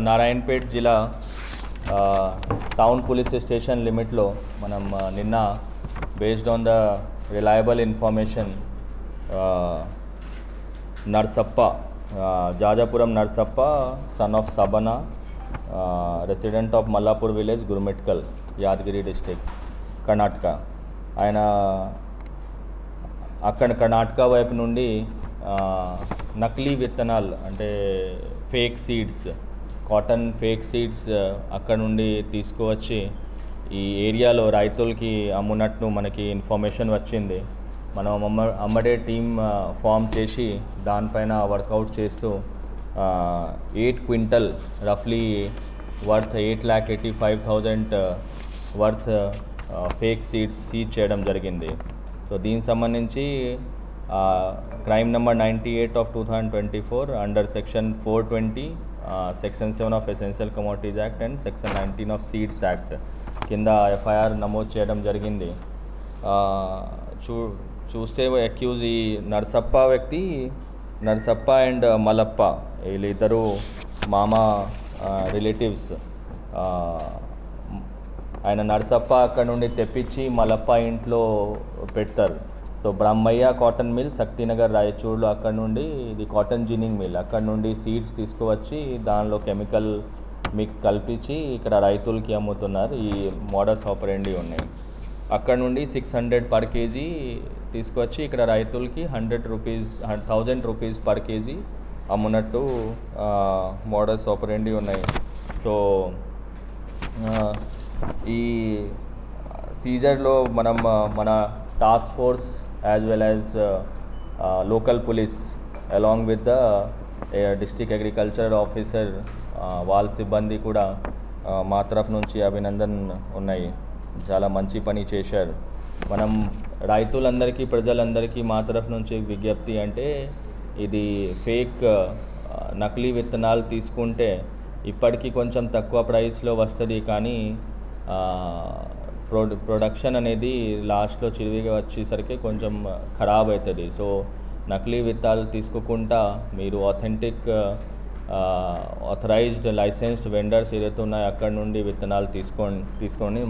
నారాయణపేట్ జిల్లా town police station లిమిట్లో మనం నిన్న based on the reliable information Narsappa Jajapuram Narsappa son of Sabana resident of Mallapur village Gurumitkal Yadgiri district Karnataka ఆయన అక్కడ కర్ణాటక వైపు నుండి నకిలీ విత్తనాలు అంటే fake seeds cotton fake seeds అక్కడ నుండి తీసుకువచ్చి ఈ ఏరియాలో రైతులకి అమ్మునట్టు మనకి ఇన్ఫర్మేషన్ వచ్చింది. మనం అమ్మడే టీమ్ ఫామ్ చేసి దానిపైన వర్కౌట్ చేస్తూ 8 క్వింటల్ రఫ్లీ worth 8,85,000 worth fake seeds seize చేయడం జరిగింది. సో దీనికి సంబంధించి crime number 98 of 2024 under section 420 section 7 of essential commodities act and section 19 of seeds act కింద ఎఫ్ఐఆర్ నమోదు చేయడం జరిగింది. చూస్తే అక్యూజ్ ఈ నర్సప్ప వ్యక్తి నర్సప్ప అండ్ మలప్ప వీళ్ళిద్దరూ మామ రిలేటివ్స్. ఆయన నర్సప్ప అక్కడ నుండి తెప్పించి మలప్ప ఇంట్లో పెడతారు. So Brahmaiah cotton mill Shaktinagar రాయచూర్లో అక్కడ నుండి ఇది కాటన్ జిన్నింగ్ మిల్ అక్కడ నుండి సీడ్స్ తీసుకువచ్చి దానిలో కెమికల్ మిక్స్ కల్పించి ఇక్కడ రైతులకి అమ్ముతున్నారు. ఈ మోడస్ ఆపరెండి ఉన్నాయి. అక్కడ నుండి 600 పర్ కేజీ తీసుకువచ్చి ఇక్కడ రైతులకి 1,000 రూపీస్ పర్ కేజీ అమ్మునట్టు మోడస్ ఆపరెండి ఉన్నాయి. సో ఈ సీజర్లో మన task force as well as local police along with the district agriculture officer వాళ్ళ సిబ్బంది కూడా మా తరఫు నుంచి అభినందన ఉన్నాయి. చాలా మంచి పని చేశారు. మనం రైతులందరికీ ప్రజలందరికీ మా తరఫు నుంచి విజ్ఞప్తి అంటే ఇది ఫేక్ నకిలీ విత్తనాలు తీసుకుంటే ఇప్పటికీ కొంచెం తక్కువ ప్రైస్లో వస్తుంది, కానీ ప్రొడక్షన్ అనేది లాస్ట్లో చిరివిగా వచ్చేసరికి కొంచెం ఖరాబ్ అవుతుంది. సో నకిలీ విత్తనాలు తీసుకోకుండా మీరు ఆథెంటిక్ ఆథరైజ్డ్ లైసెన్స్డ్ వెండర్స్ ఏదైతే ఉన్నాయో అక్కడ నుండి విత్తనాలు తీసుకొని